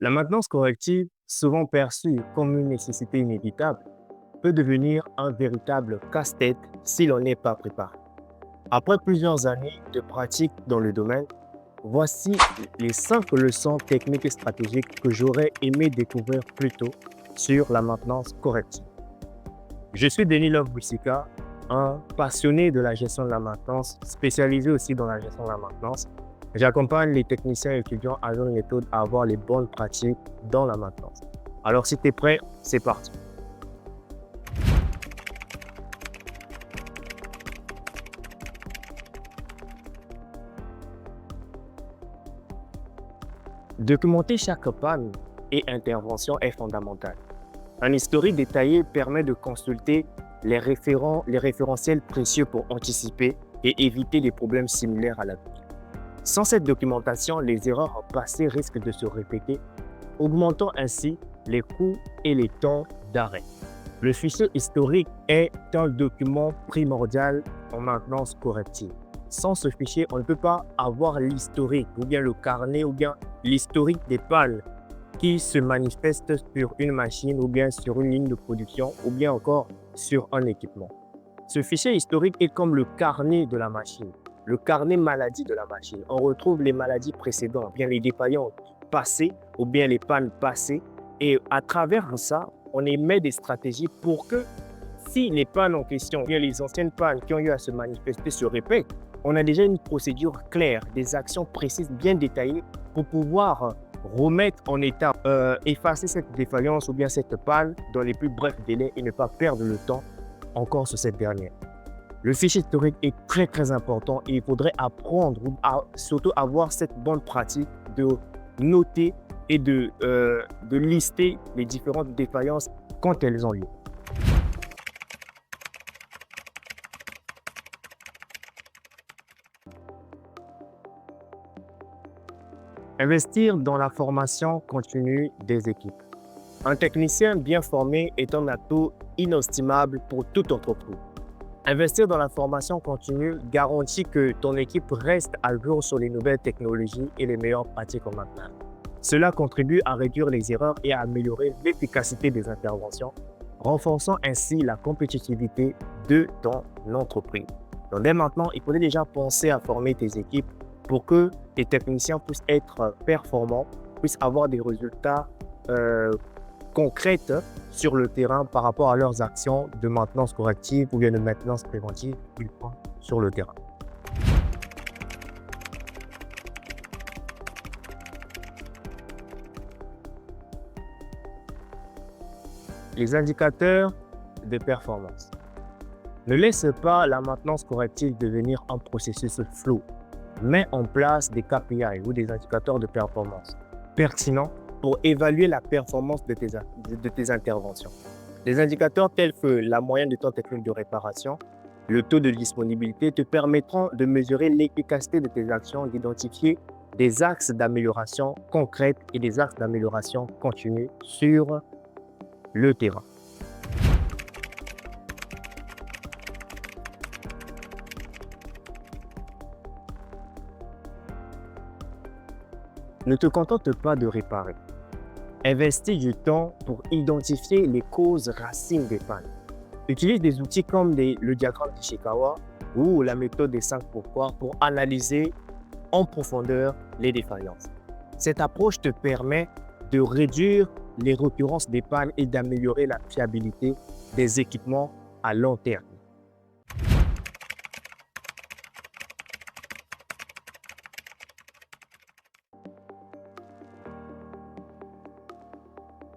La maintenance corrective, souvent perçue comme une nécessité inévitable, peut devenir un véritable casse-tête si l'on n'est pas préparé. Après plusieurs années de pratique dans le domaine, voici les 5 leçons techniques et stratégiques que j'aurais aimé découvrir plus tôt sur la maintenance corrective. Je suis Denis Love Boussika, un passionné de la gestion de la maintenance, spécialisé aussi dans la gestion de la maintenance. J'accompagne les techniciens et étudiants à une méthode à avoir les bonnes pratiques dans la maintenance. Alors, si tu es prêt, c'est parti. Documenter chaque panne et intervention est fondamental. Un historique détaillé permet de consulter les référentiels précieux pour anticiper et éviter les problèmes similaires à l'avenir. Sans cette documentation, les erreurs passées risquent de se répéter, augmentant ainsi les coûts et les temps d'arrêt. Le fichier historique est un document primordial en maintenance corrective. Sans ce fichier, on ne peut pas avoir l'historique ou bien le carnet ou bien l'historique des pannes qui se manifestent sur une machine ou bien sur une ligne de production ou bien encore sur un équipement. Ce fichier historique est comme le carnet de la machine, le carnet maladie de la machine. On retrouve les maladies précédentes, bien les défaillances passées ou bien les pannes passées, et à travers ça, on émet des stratégies pour que si les pannes en question, bien les anciennes pannes qui ont eu à se manifester se répètent, on a déjà une procédure claire, des actions précises bien détaillées pour pouvoir remettre en état, effacer cette défaillance ou bien cette panne dans les plus brefs délais et ne pas perdre le temps encore sur cette dernière. Le fichier historique est très important et il faudrait apprendre ou surtout avoir cette bonne pratique de noter et de lister les différentes défaillances quand elles ont lieu. Investir dans la formation continue des équipes. Un technicien bien formé est un atout inestimable pour toute entreprise. Investir dans la formation continue garantit que ton équipe reste à jour sur les nouvelles technologies et les meilleures pratiques en maintenance. Cela contribue à réduire les erreurs et à améliorer l'efficacité des interventions, renforçant ainsi la compétitivité de ton entreprise. Donc dès maintenant, il faudrait déjà penser à former tes équipes pour que les techniciens puissent être performants, puissent avoir des résultats concrètes sur le terrain par rapport à leurs actions de maintenance corrective ou bien de maintenance préventive qu'ils font sur le terrain. Les indicateurs de performance. Ne laisse pas la maintenance corrective devenir un processus flou. Mets en place des KPI ou des indicateurs de performance pertinents pour évaluer la performance de tes interventions. Les indicateurs tels que la moyenne de temps technique de réparation, le taux de disponibilité te permettront de mesurer l'efficacité de tes actions, d'identifier des axes d'amélioration concrètes et des axes d'amélioration continue sur le terrain. Ne te contente pas de réparer. Investis du temps pour identifier les causes racines des pannes. Utilise des outils comme le diagramme d'Ishikawa ou la méthode des 5 pourquoi pour analyser en profondeur les défaillances. Cette approche te permet de réduire les récurrences des pannes et d'améliorer la fiabilité des équipements à long terme.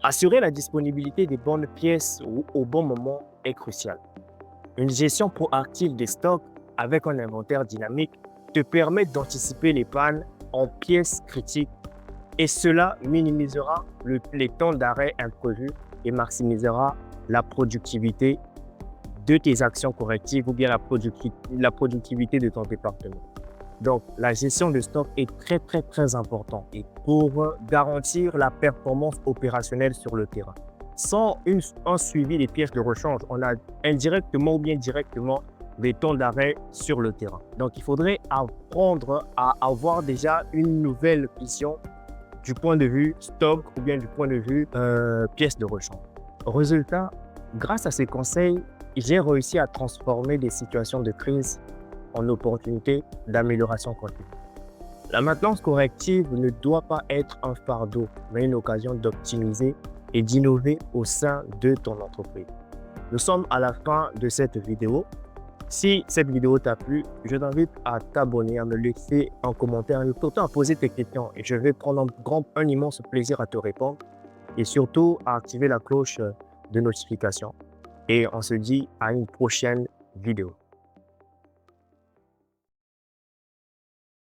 Assurer la disponibilité des bonnes pièces au bon moment est crucial. Une gestion proactive des stocks avec un inventaire dynamique te permet d'anticiper les pannes en pièces critiques et cela minimisera les temps d'arrêt imprévus et maximisera la productivité de tes actions correctives ou bien la productivité de ton département. Donc, la gestion de stock est très importante et pour garantir la performance opérationnelle sur le terrain. Sans un suivi des pièces de rechange, on a indirectement ou bien directement des temps d'arrêt sur le terrain. Donc, il faudrait apprendre à avoir déjà une nouvelle vision du point de vue stock ou bien du point de vue pièce de rechange. Résultat, grâce à ces conseils, j'ai réussi à transformer des situations de crise en opportunités d'amélioration continue. La maintenance corrective ne doit pas être un fardeau, mais une occasion d'optimiser et d'innover au sein de ton entreprise. Nous sommes à la fin de cette vidéo. Si cette vidéo t'a plu, je t'invite à t'abonner, à me laisser un commentaire et surtout à poser tes questions. Et je vais prendre un immense plaisir à te répondre et surtout à activer la cloche de notification. Et on se dit à une prochaine vidéo.